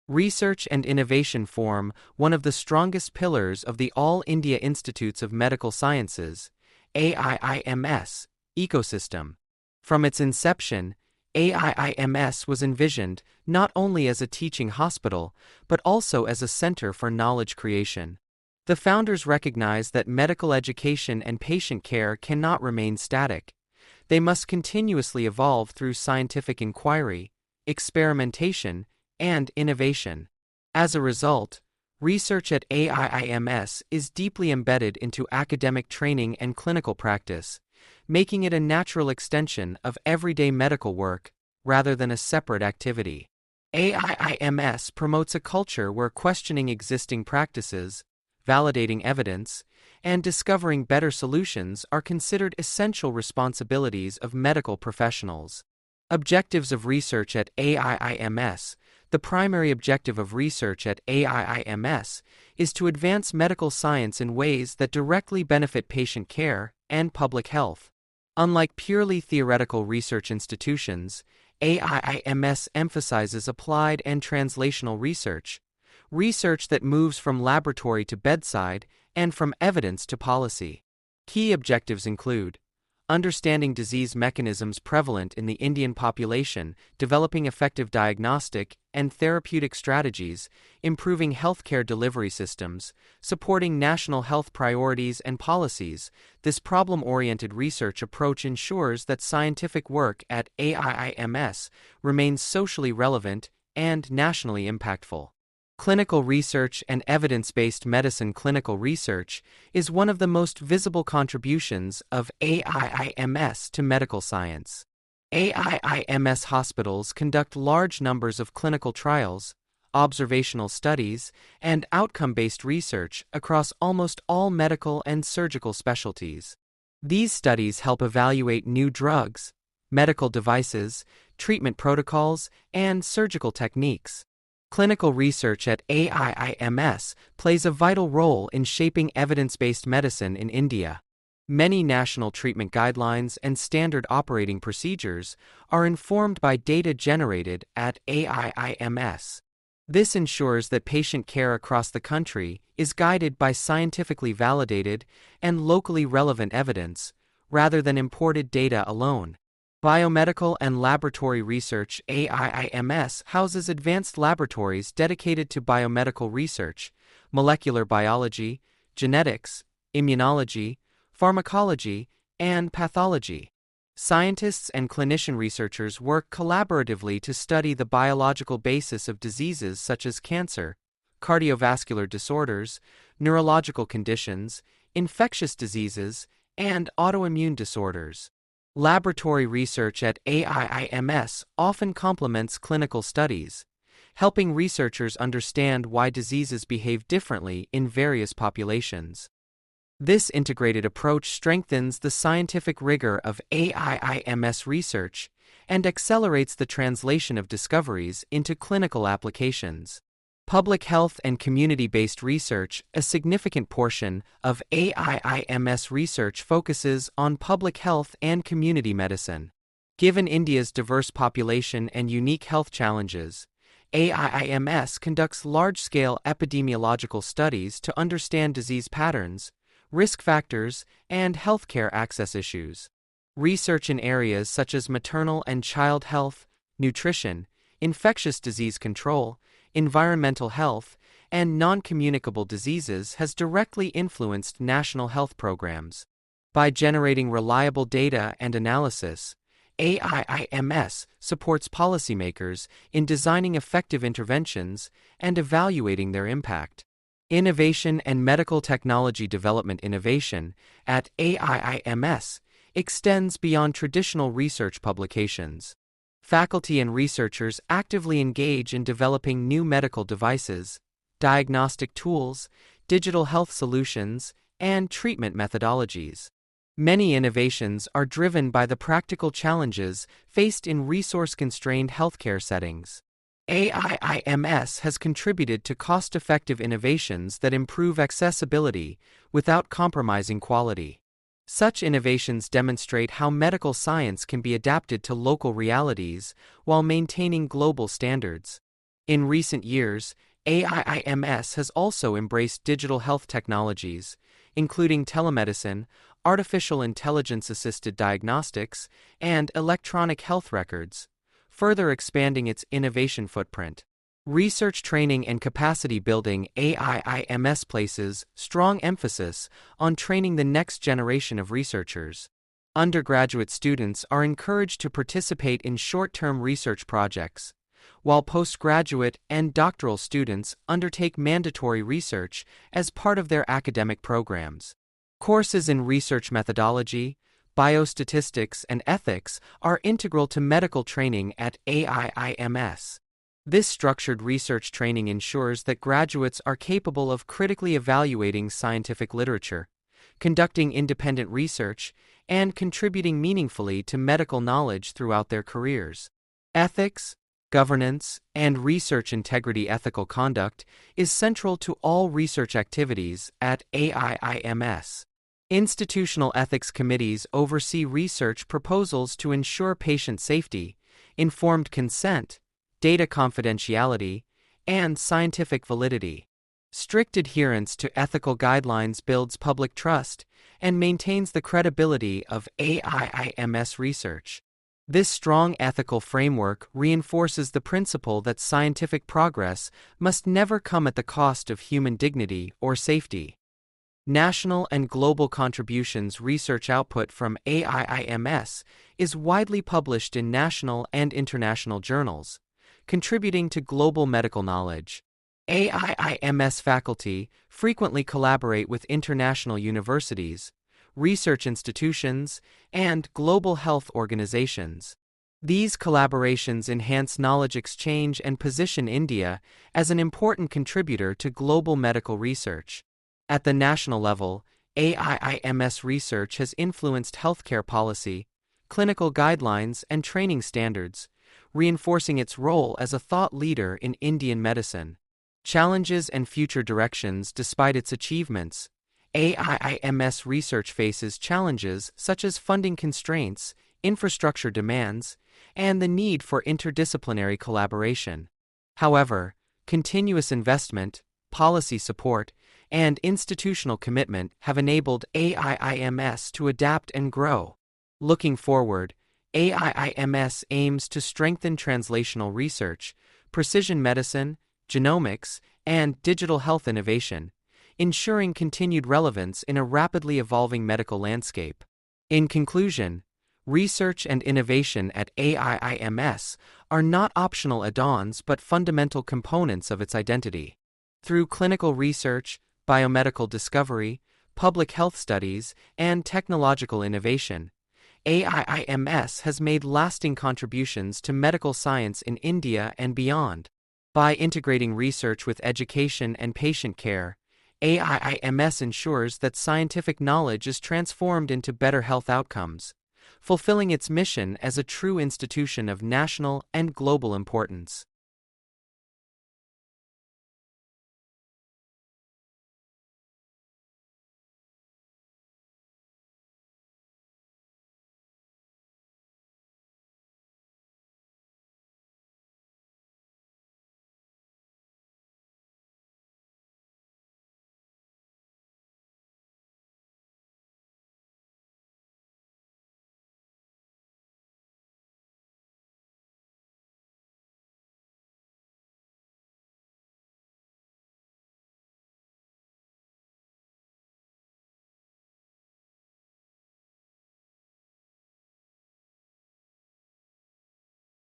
Research and innovation form one of the strongest pillars of the All India Institutes of Medical Sciences (AIIMS) ecosystem. From its inception, AIIMS was envisioned not only as a teaching hospital but also as a center for knowledge creation. The founders recognized that medical education and patient care cannot remain static. They must continuously evolve through scientific inquiry, experimentation, and innovation. As a result, research at AIIMS is deeply embedded into academic training and clinical practice, making it a natural extension of everyday medical work rather than a separate activity. AIIMS promotes a culture where questioning existing practices, validating evidence, and discovering better solutions are considered essential responsibilities of medical professionals. Objectives of research at AIIMS. The primary objective of research at AIIMS is to advance medical science in ways that directly benefit patient care and public health. Unlike purely theoretical research institutions, AIIMS emphasizes applied and translational research, research that moves from laboratory to bedside and from evidence to policy. Key objectives include understanding disease mechanisms prevalent in the Indian population, developing effective diagnostic and therapeutic strategies, improving healthcare delivery systems, supporting national health priorities and policies. This problem-oriented research approach ensures that scientific work at AIIMS remains socially relevant and nationally impactful. Clinical research and evidence-based medicine. Clinical research is one of the most visible contributions of AIIMS to medical science. AIIMS hospitals conduct large numbers of clinical trials, observational studies, and outcome-based research across almost all medical and surgical specialties. These studies help evaluate new drugs, medical devices, treatment protocols, and surgical techniques. Clinical research at AIIMS plays a vital role in shaping evidence-based medicine in India. Many national treatment guidelines and standard operating procedures are informed by data generated at AIIMS. This ensures that patient care across the country is guided by scientifically validated and locally relevant evidence, rather than imported data alone. Biomedical and laboratory research. AIIMS houses advanced laboratories dedicated to biomedical research, molecular biology, genetics, immunology, pharmacology, and pathology. Scientists and clinician researchers work collaboratively to study the biological basis of diseases such as cancer, cardiovascular disorders, neurological conditions, infectious diseases, and autoimmune disorders. Laboratory research at AIIMS often complements clinical studies, helping researchers understand why diseases behave differently in various populations. This integrated approach strengthens the scientific rigor of AIIMS research and accelerates the translation of discoveries into clinical applications. Public health and community-based research. A significant portion of AIIMS research focuses on public health and community medicine. Given India's diverse population and unique health challenges, AIIMS conducts large-scale epidemiological studies to understand disease patterns, risk factors, and healthcare access issues. Research in areas such as maternal and child health, nutrition, infectious disease control, environmental health, and non-communicable diseases has directly influenced national health programs. By generating reliable data and analysis, AIIMS supports policymakers in designing effective interventions and evaluating their impact. Innovation and medical technology development. Innovation at AIIMS extends beyond traditional research publications. Faculty and researchers actively engage in developing new medical devices, diagnostic tools, digital health solutions, and treatment methodologies. Many innovations are driven by the practical challenges faced in resource-constrained healthcare settings. AIIMS has contributed to cost-effective innovations that improve accessibility without compromising quality. Such innovations demonstrate how medical science can be adapted to local realities while maintaining global standards. In recent years, AIIMS has also embraced digital health technologies, including telemedicine, artificial intelligence-assisted diagnostics, and electronic health records, further expanding its innovation footprint. Research training and capacity building. AIIMS places strong emphasis on training the next generation of researchers. Undergraduate students are encouraged to participate in short-term research projects, while postgraduate and doctoral students undertake mandatory research as part of their academic programs. Courses in research methodology, biostatistics, and ethics are integral to medical training at AIIMS. This structured research training ensures that graduates are capable of critically evaluating scientific literature, conducting independent research, and contributing meaningfully to medical knowledge throughout their careers. Ethics, governance, and research integrity. Ethical conduct is central to all research activities at AIIMS. Institutional ethics committees oversee research proposals to ensure patient safety, informed consent, data confidentiality, and scientific validity. Strict adherence to ethical guidelines builds public trust and maintains the credibility of AIIMS research. This strong ethical framework reinforces the principle that scientific progress must never come at the cost of human dignity or safety. National and global contributions. Research output from AIIMS is widely published in national and international journals, contributing to global medical knowledge. AIIMS faculty frequently collaborate with international universities, research institutions, and global health organizations. These collaborations enhance knowledge exchange and position India as an important contributor to global medical research. At the national level, AIIMS research has influenced healthcare policy, clinical guidelines, and training standards, reinforcing its role as a thought leader in Indian medicine. Challenges and future directions. Despite its achievements, AIIMS research faces challenges such as funding constraints, infrastructure demands, and the need for interdisciplinary collaboration. However, continuous investment, policy support, and institutional commitment have enabled AIIMS to adapt and grow. Looking forward, AIIMS aims to strengthen translational research, precision medicine, genomics, and digital health innovation, ensuring continued relevance in a rapidly evolving medical landscape. In conclusion, research and innovation at AIIMS are not optional add-ons but fundamental components of its identity. Through clinical research, biomedical discovery, public health studies, and technological innovation, AIIMS has made lasting contributions to medical science in India and beyond. By integrating research with education and patient care, AIIMS ensures that scientific knowledge is transformed into better health outcomes, fulfilling its mission as a true institution of national and global importance.